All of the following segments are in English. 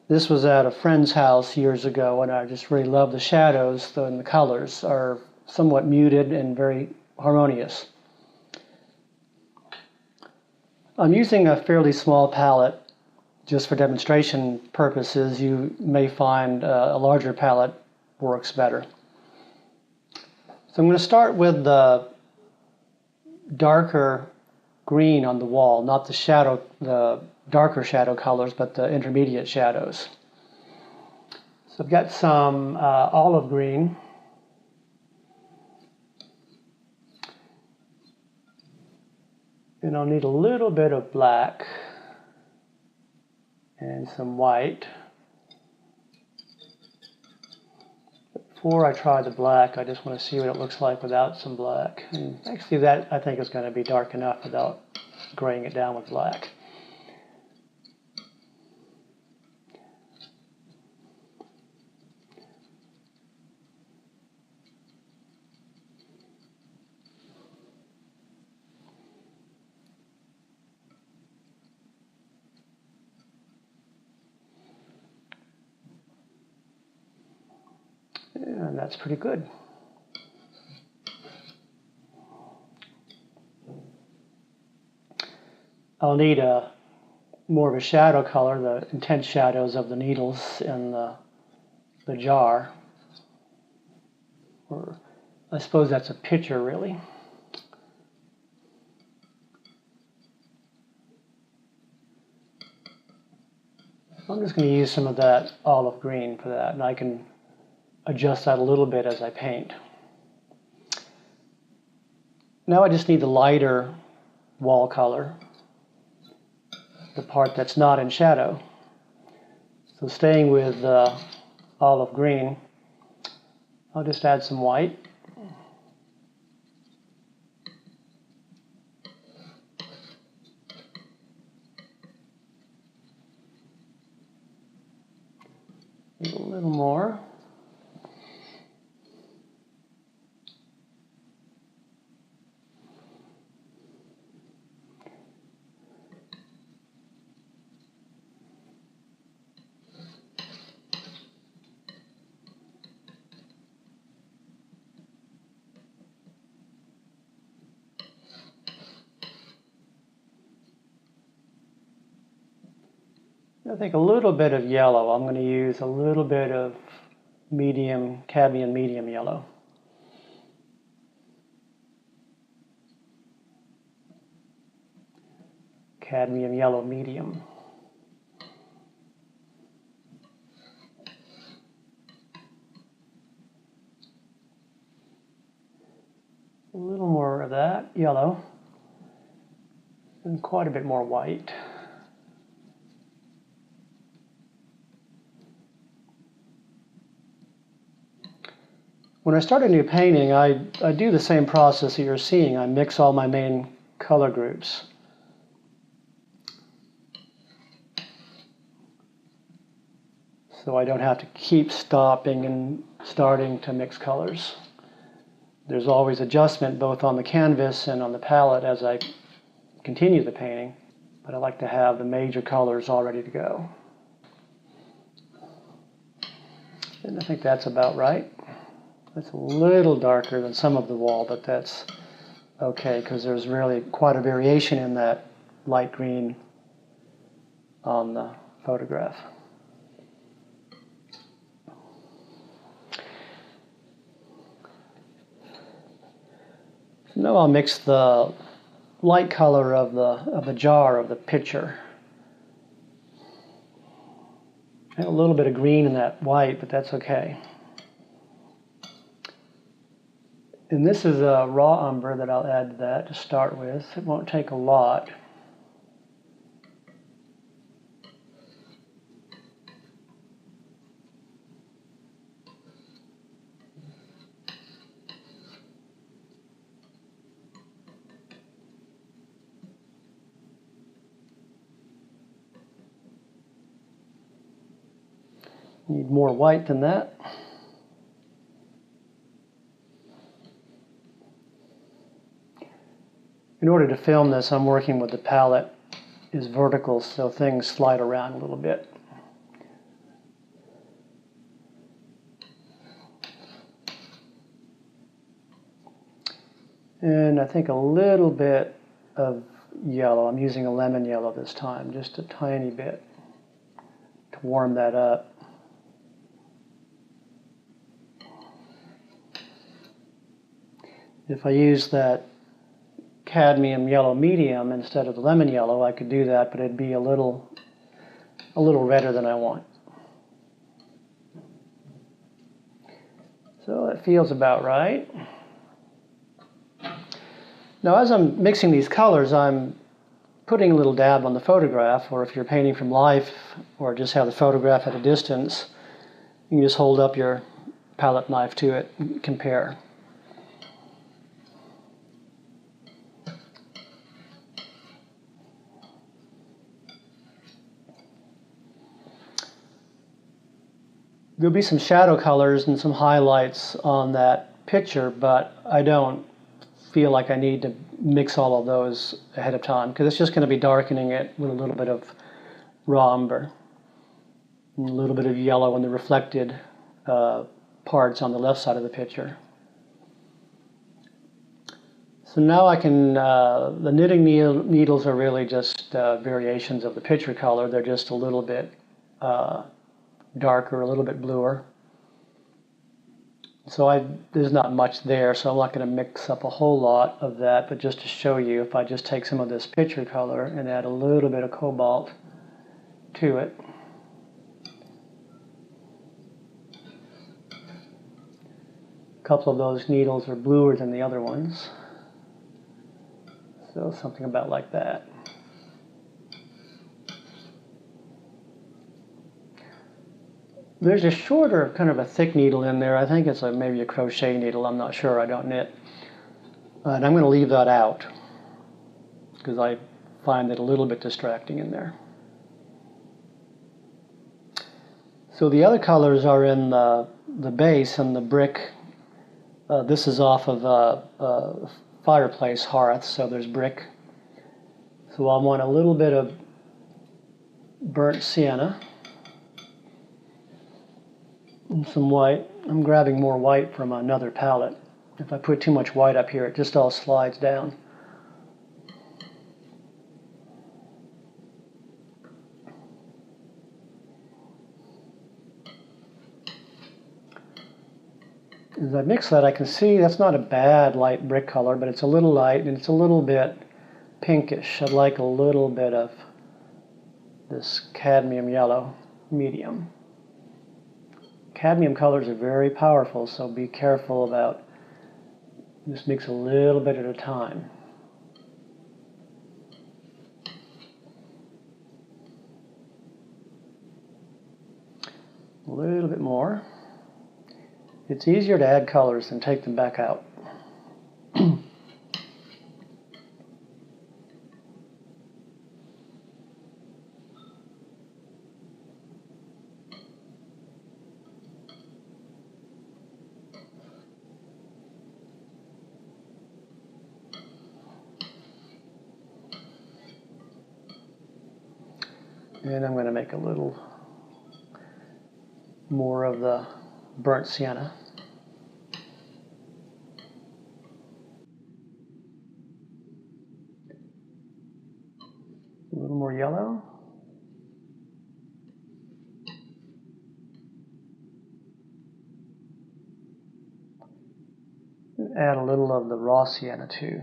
This was at a friend's house years ago, and I just really love the shadows, and the colors are somewhat muted and very harmonious. I'm using a fairly small palette just for demonstration purposes. You may find a larger palette works better. So I'm going to start with the darker green on the wall, not the darker shadow colors, but the intermediate shadows. So I've got some olive green. And I'll need a little bit of black and some white. Before I try the black, I just want to see what it looks like without some black. And actually that I think is going to be dark enough without graying it down with black. And that's pretty good. I'll need more of a shadow color, the intense shadows of the needles in the jar. Or I suppose that's a picture, really. I'm just going to use some of that olive green for that, and I can adjust that a little bit as I paint. Now I just need the lighter wall color, the part that's not in shadow. So staying with olive green, I'll just add some white. A little more. I think a little bit of yellow. I'm going to use a little bit of cadmium medium yellow. Cadmium yellow medium. A little more of that yellow and quite a bit more white. When I start a new painting, I do the same process that you're seeing. I mix all my main color groups. So I don't have to keep stopping and starting to mix colors. There's always adjustment both on the canvas and on the palette as I continue the painting, but I like to have the major colors all ready to go. And I think that's about right. It's a little darker than some of the wall, but that's okay because there's really quite a variation in that light green on the photograph. Now I'll mix the light color of the jar of the picture. And a little bit of green in that white, but that's okay. And this is a raw umber that I'll add to that to start with. It won't take a lot. Need more white than that. In order to film this, I'm working with the palette is vertical, so things slide around a little bit. And I think a little bit of yellow. I'm using a lemon yellow this time, just a tiny bit to warm that up. If I use that cadmium yellow medium instead of the lemon yellow, I could do that, but it'd be a little redder than I want. So that feels about right. Now, as I'm mixing these colors, I'm putting a little dab on the photograph, or if you're painting from life or just have the photograph at a distance, you can just hold up your palette knife to it and compare. There'll be some shadow colors and some highlights on that picture, but I don't feel like I need to mix all of those ahead of time, because it's just going to be darkening it with a little bit of raw umber and a little bit of yellow in the reflected parts on the left side of the picture. So now I can, the knitting needles are really just variations of the picture color. They're just a little bit darker, a little bit bluer. So there's not much there, so I'm not going to mix up a whole lot of that, but just to show you, if I just take some of this picture color and add a little bit of cobalt to it. A couple of those needles are bluer than the other ones. So something about like that. There's a shorter, kind of a thick needle in there. I think it's maybe a crochet needle. I'm not sure. I don't knit. And I'm going to leave that out because I find it a little bit distracting in there. So the other colors are in the base and the brick. This is off of a fireplace hearth, so there's brick. So I want a little bit of burnt sienna. And some white. I'm grabbing more white from another palette. If I put too much white up here, it just all slides down. As I mix that, I can see that's not a bad light brick color, but it's a little light and it's a little bit pinkish. I'd like a little bit of this cadmium yellow medium. Cadmium colors are very powerful, so be careful about just mix a little bit at a time. A little bit more. It's easier to add colors than take them back out. And I'm going to make a little more of the burnt sienna. A little more yellow. And add a little of the raw sienna too.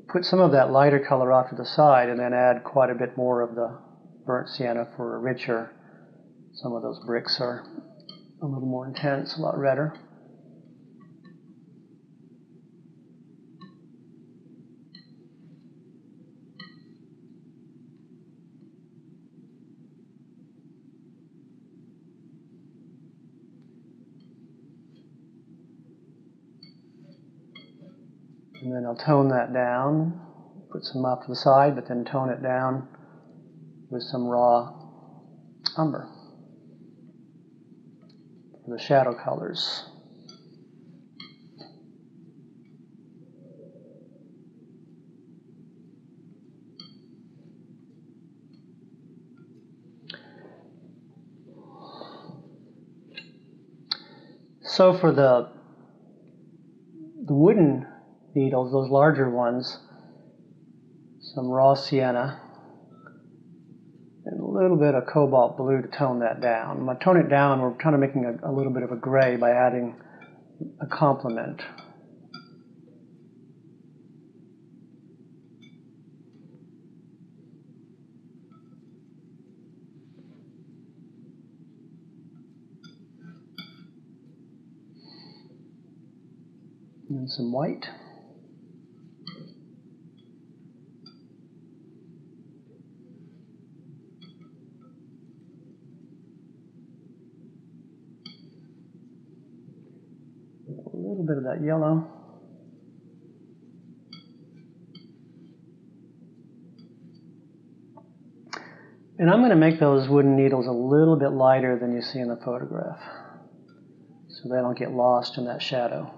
Put some of that lighter color off to the side and then add quite a bit more of the burnt sienna for a richer. Some of those bricks are a little more intense, a lot redder. And then I'll tone that down, put some off to the side, but then tone it down with some raw umber for the shadow colors. So for the wooden needles, those larger ones, some raw sienna and a little bit of cobalt blue to tone that down. When I tone it down, we're kind of making a little bit of a gray by adding a complement. And some white. A little bit of that yellow. And I'm going to make those wooden needles a little bit lighter than you see in the photograph, so they don't get lost in that shadow.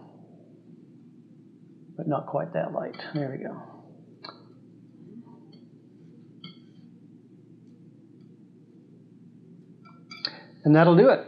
But not quite that light. There we go. And that'll do it.